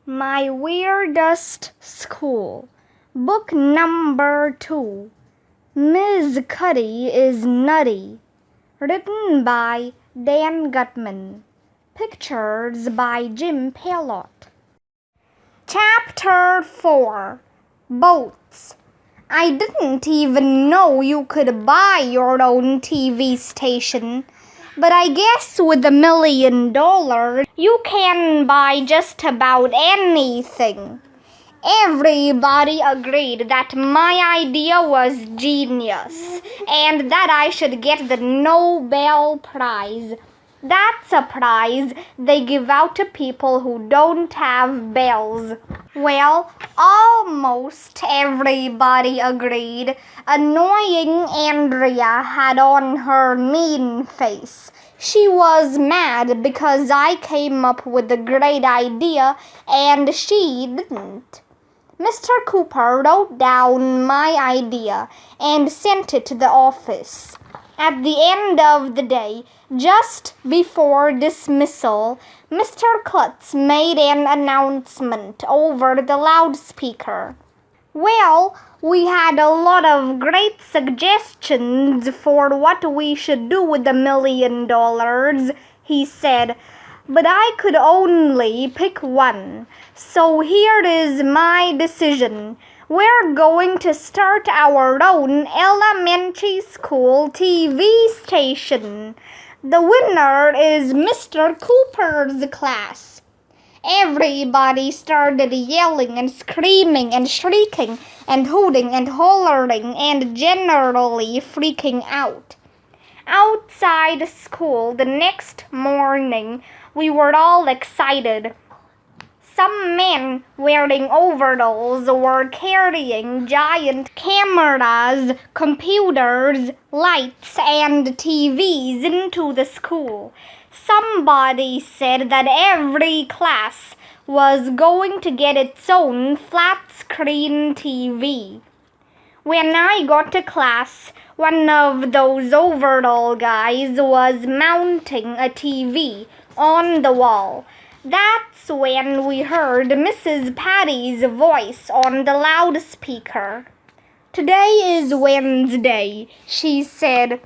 My Weirdest School, Book Number 2, Ms. Cuddy is Nutty, written by Dan Gutman, pictures by Jim Pelot. Chapter 4, Boats. I didn't even know you could buy your own TV station. But I guess with $1 million, you can buy just about anything. Everybody agreed that my idea was genius and that I should get the Nobel Prize. That's a prize they give out to people who don't have bells. Well, almost everybody agreed. Annoying Andrea had on her mean face. She was mad because I came up with a great idea and she didn't. Mr. Cooper wrote down my idea and sent it to the office. At the end of the day, just before dismissal, Mr. Klutz made an announcement over the loudspeaker. Well, we had a lot of great suggestions for what we should do with $1 million, he said, but I could only pick one. So here is my decision. We're going to start our own elementary school TV station. The winner is Mr. Cooper's class. Everybody started yelling and screaming and shrieking and hooting and hollering and generally freaking out. Outside school the next morning, we were all excited. Some men wearing overalls were carrying giant cameras, computers, lights, and TVs into the school. Somebody said that every class was going to get its own flat-screen TV. When I got to class, one of those overall guys was mounting a TV on the wall. That's when we heard Mrs. Patty's voice on the loudspeaker. Today is Wednesday, she said.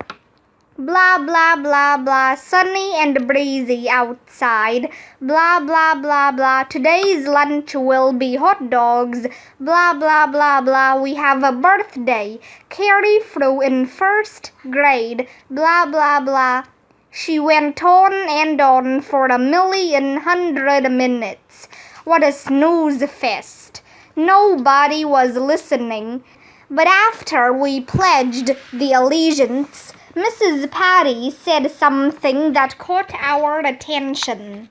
Blah, blah, blah, blah, sunny and breezy outside. Blah, blah, blah, blah, today's lunch will be hot dogs. Blah, blah, blah, blah, we have a birthday. Carrie flew in first grade. Blah, blah, blah. She went on and on for 1,100 minutes. What a snooze fest. Nobody was listening. But after we pledged the allegiance, Mrs. Patty said something that caught our attention.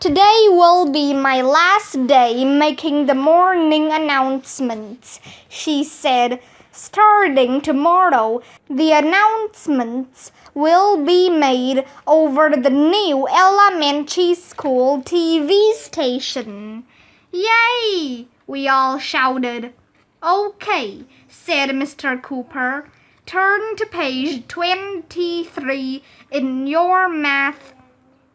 Today will be my last day making the morning announcements, she said. Starting tomorrow, the announcements will be made over the new elementary school TV station. Yay! We all shouted. Okay, said Mr. Cooper. Turn to page 23 in your math.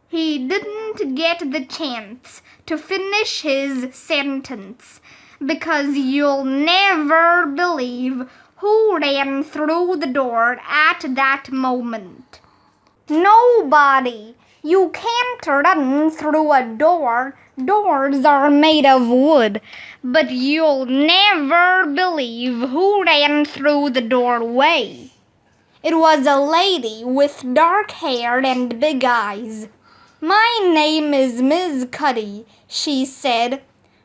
He didn't get the chance to finish his sentence because you'll never believe who ran through the door at that moment. Nobody. You can't run through a door. Doors are made of wood. But you'll never believe who ran through the doorway. It was a lady with dark hair and big eyes. My name is Miss Cuddy, she said.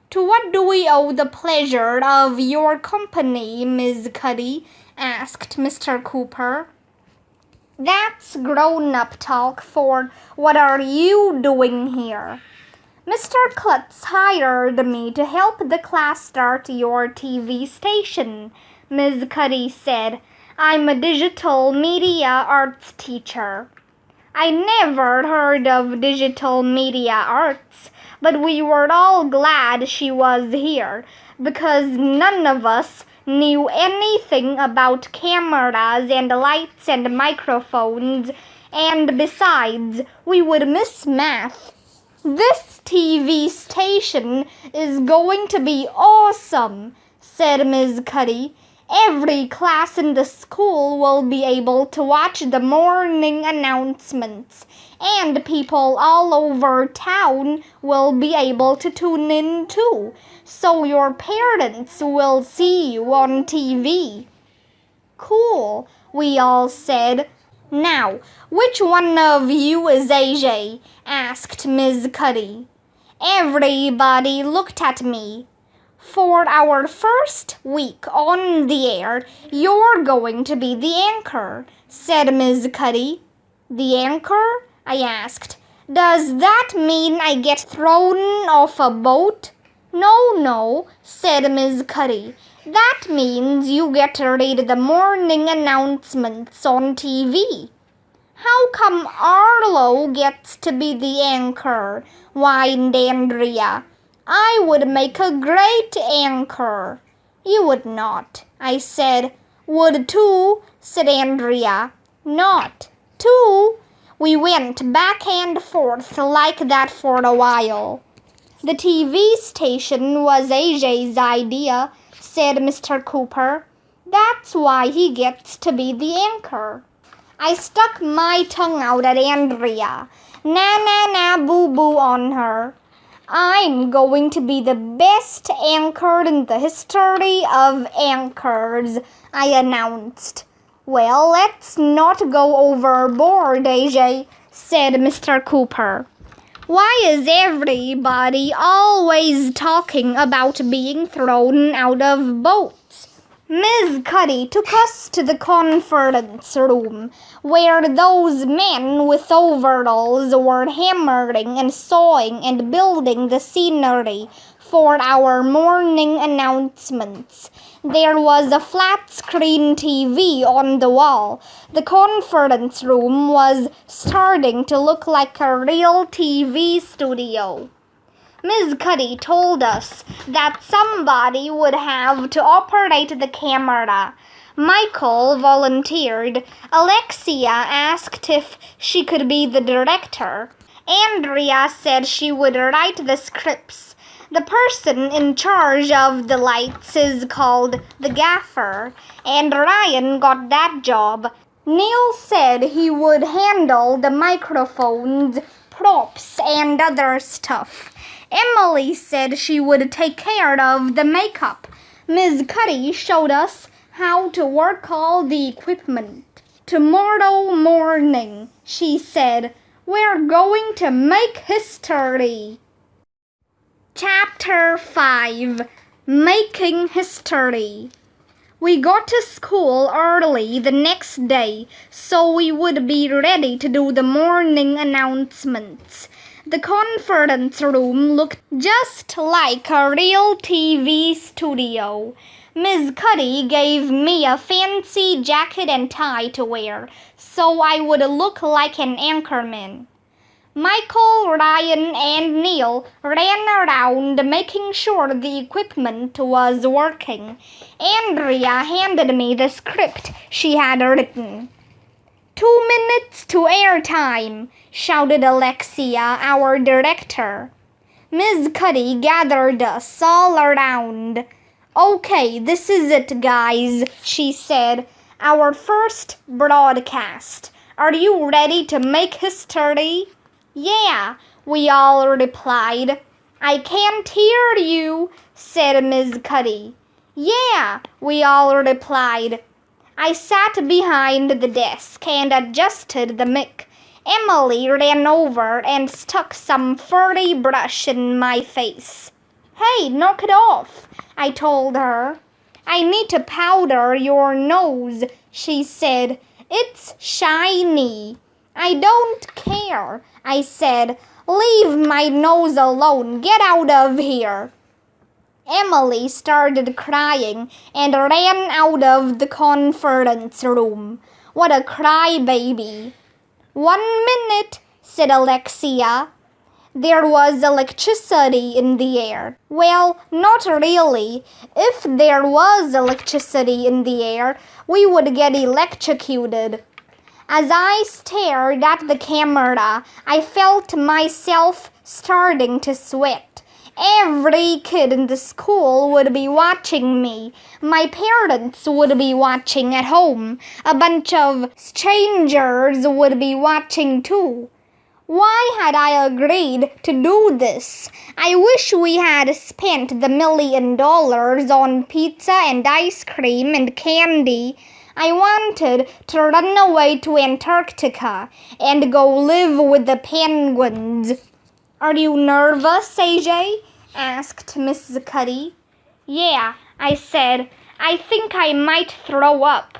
To what do we owe the pleasure of your company, Miss Cuddy? Asked Mr. Cooper. That's grown-up talk for what are you doing here? Mr. Klutz hired me to help the class start your TV station, Miss Cuddy said. I'm a digital media arts teacher. I never heard of digital media arts, but we were all glad she was here because none of us knew anything about cameras and lights and microphones, and besides, we would miss math. This TV station station is going to be awesome, said Miss Cuddy. Every class in the school will be able to watch the morning announcements, and people all over town will be able to tune in too, so your parents will see you on TV. Cool, we all said. Now, which one of you is AJ? Asked Miss Cuddy. Everybody looked at me. For our first week on the air, you're going to be the anchor, said Miss Cuddy. The anchor? I asked. Does that mean I get thrown off a boat? No, said Miss Cuddy. That means you get to read the morning announcements on TV. How come Arlo gets to be the anchor? Whined Andrea. I would make a great anchor. You would not, I said. Would too, said Andrea. Not too. We went back and forth like that for a while. The TV station was AJ's idea, said Mr. Cooper. That's why he gets to be the anchor. I stuck my tongue out at Andrea. Na, boo-boo on her. I'm going to be the best anchor in the history of anchors, I announced. Well, let's not go overboard, AJ, said Mr. Cooper. Why is everybody always talking about being thrown out of boats? Miss Cuddy took us to the conference room, where those men with overalls were hammering and sawing and building the scenery for our morning announcements. There was a flat-screen TV on the wall. The conference room was starting to look like a real TV studio. Miss Cuddy told us that somebody would have to operate the camera. Michael volunteered. Alexia asked if she could be the director. Andrea said she would write the scripts. The person in charge of the lights is called the gaffer, and Ryan got that job. Neil said he would handle the microphones, props, and other stuff. Emily said she would take care of the makeup. Miss Cuddy showed us how to work all the equipment. Tomorrow morning, she said, we're going to make history. Chapter 5, Making History. We got to school early the next day, so we would be ready to do the morning announcements. The conference room looked just like a real TV studio. Miss Cuddy gave me a fancy jacket and tie to wear, so I would look like an anchorman. Michael, Ryan, and Neil ran around making sure the equipment was working. Andrea handed me the script she had written. 2 minutes to airtime, shouted Alexia, our director. Miss Cuddy gathered us all around. Okay, this is it, guys, she said. Our first broadcast. Are you ready to make history? Yeah, we all replied. I can't hear you, said Miss Cuddy. Yeah, we all replied. I sat behind the desk and adjusted the mic. Emily ran over and stuck some furry brush in my face. Hey, knock it off, I told her. I need to powder your nose, she said. It's shiny. I don't care, I said. Leave my nose alone. Get out of here. Emily started crying and ran out of the conference room. What a crybaby. 1 minute, said Alexia. There was electricity in the air. Well, not really. If there was electricity in the air, we would get electrocuted. As I stared at the camera, I felt myself starting to sweat. Every kid in the school would be watching me. My parents would be watching at home. A bunch of strangers would be watching too. Why had I agreed to do this? I wish we had spent the $1 million on pizza and ice cream and candy. I wanted to run away to Antarctica and go live with the penguins. Are you nervous, AJ? Asked Mrs. Cuddy. Yeah, I said. I think I might throw up.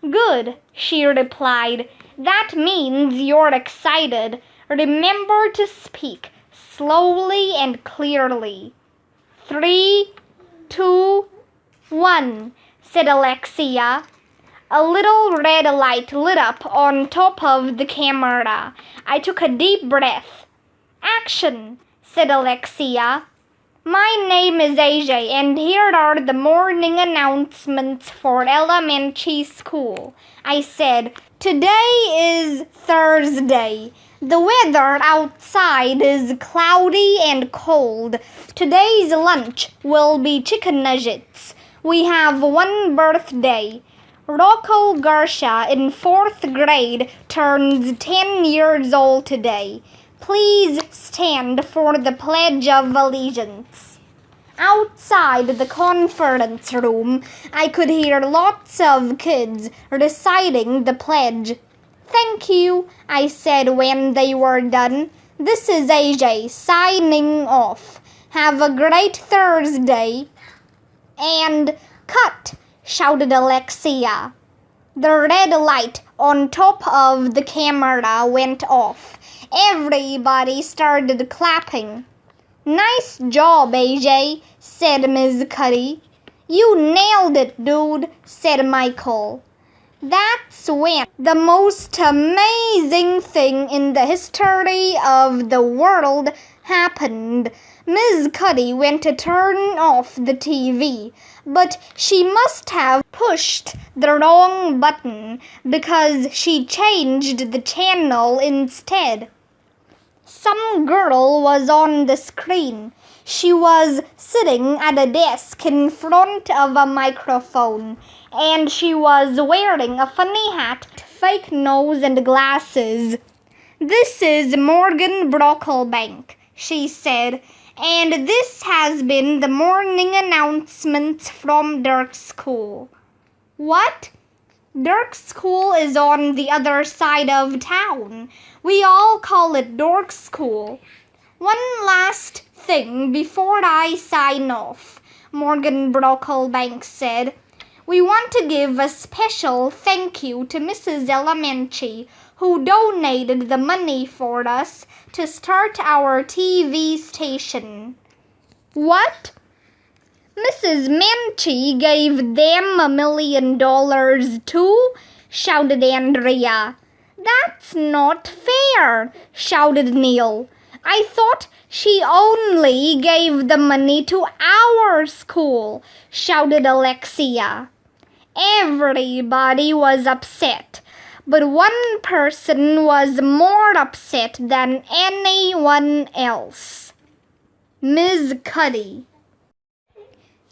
Good, she replied. That means you're excited. Remember to speak slowly and clearly. 3, 2, 1, said Alexia. A little red light lit up on top of the camera. I took a deep breath. Action, said Alexia. My name is AJ, and here are the morning announcements for elementary school. I said, today is Thursday. The weather outside is cloudy and cold. Today's lunch will be chicken nuggets. We have one birthday. Rocco Gersha in 4th grade turns 10 years old today. Please stand for the Pledge of Allegiance. Outside the conference room, I could hear lots of kids reciting the pledge. Thank you, I said when they were done. This is AJ signing off. Have a great Thursday. And cut, shouted Alexia. The red light on top of the camera went off. Everybody started clapping. Nice job, AJ, said Ms. Cuddy. You nailed it, dude, said Michael. That's when the most amazing thing in the history of the world happened. Ms. Cuddy went to turn off the TV, but she must have pushed the wrong button because she changed the channel instead. Some girl was on the screen. She was sitting at a desk in front of a microphone, and she was wearing a funny hat, fake nose, and glasses. This is Morgan Brocklebank, she said, and this has been the morning announcements from Dirk's school. What? Dirk's school is on the other side of town. We all call it Dork School. One last thing before I sign off, Morgan Brocklebank said. We want to give a special thank you to Mrs. Elementary, who donated the money for us to start our TV station. What? Mrs. Menchie gave them $1 million too? Shouted Andrea. That's not fair, shouted Neil. I thought she only gave the money to our school, shouted Alexia. Everybody was upset, but one person was more upset than anyone else. Ms. Cuddy.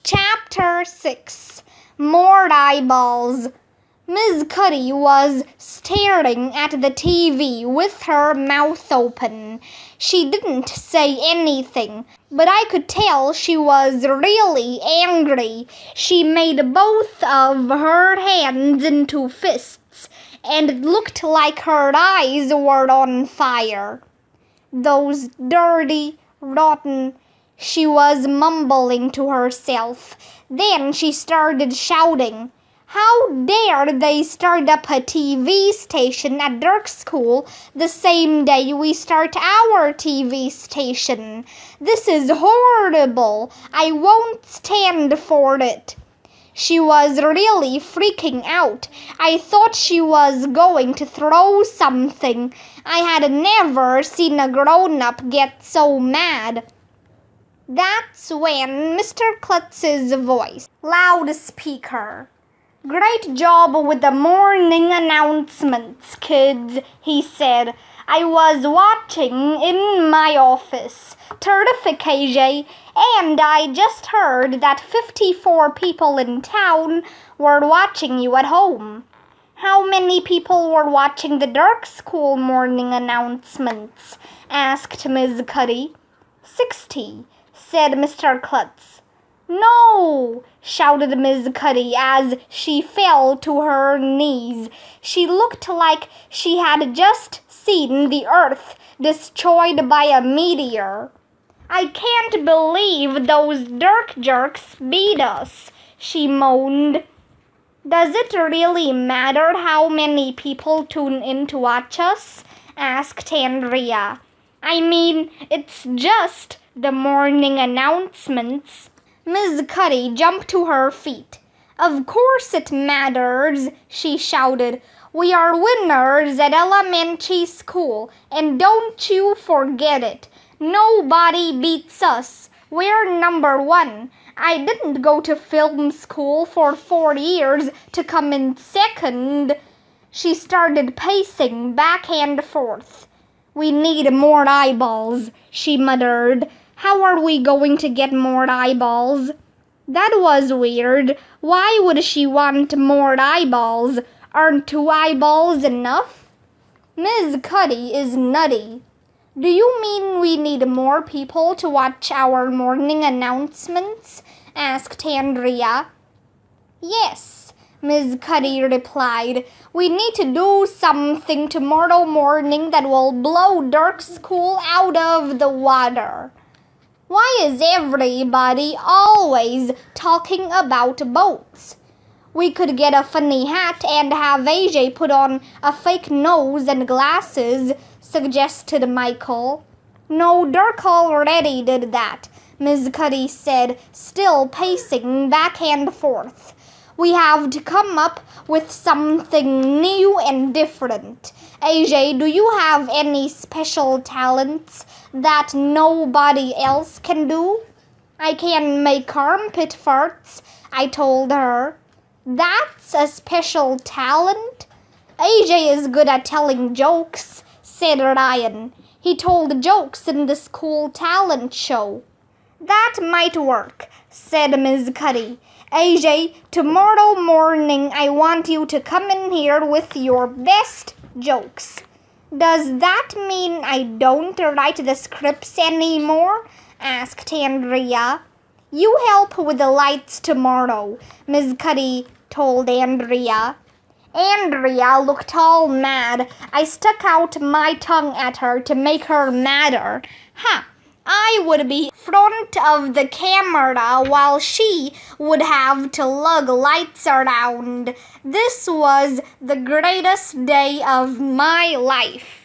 Chapter 6. More Eyeballs. Ms. Cuddy was staring at the TV with her mouth open. She didn't say anything, but I could tell she was really angry. She made both of her hands into fists, and it looked like her eyes were on fire. Those dirty, rotten... She was mumbling to herself. Then she started shouting. How dare they start up a TV station at Dirk's school the same day we start our TV station? This is horrible. I won't stand for it. She was really freaking out. I thought she was going to throw something. I had never seen a grown-up get so mad. That's when Mr. Klutz's voice, loudspeaker. Great job with the morning announcements, kids, he said. I was watching in my office. Terrific, AJ. And I just heard that 54 people in town were watching you at home. How many people were watching the Dark School morning announcements? Asked Miss Cuddy. 60, said Mr. Klutz. No, shouted Miss Cuddy as she fell to her knees. She looked like she had just seen the earth destroyed by a meteor. I can't believe those dark jerks beat us, she moaned. Does it really matter how many people tune in to watch us? Asked Andrea. I mean, it's just the morning announcements. Miss Cuddy jumped to her feet. Of course it matters, she shouted. We are winners at elementary school, and don't you forget it. Nobody beats us. We're number 1. I didn't go to film school for 4 years to come in second. She started pacing back and forth. We need more eyeballs, she muttered. How are we going to get more eyeballs? That was weird. Why would she want more eyeballs? Aren't 2 eyeballs enough? Miss Cuddy is nutty. Do you mean we need more people to watch our morning announcements? Asked Andrea. Yes, Miss Cuddy replied. We need to do something tomorrow morning that will blow Dark School out of the water. Why is everybody always talking about boats? We could get a funny hat and have AJ put on a fake nose and glasses, suggested Michael. No, Dirk already did that, Miss Cuddy said, still pacing back and forth. We have to come up with something new and different. AJ, do you have any special talents that nobody else can do? I can make armpit farts, I told her. That's a special talent? AJ is good at telling jokes, said Ryan. He told jokes in the school talent show. That might work, said Miss Cuddy. AJ, tomorrow morning I want you to come in here with your best jokes. Does that mean I don't write the scripts anymore? Asked Andrea. You help with the lights tomorrow, Miss Cuddy told Andrea. Andrea looked all mad. I stuck out my tongue at her to make her madder. I would be front of the camera while she would have to lug lights around. This was the greatest day of my life.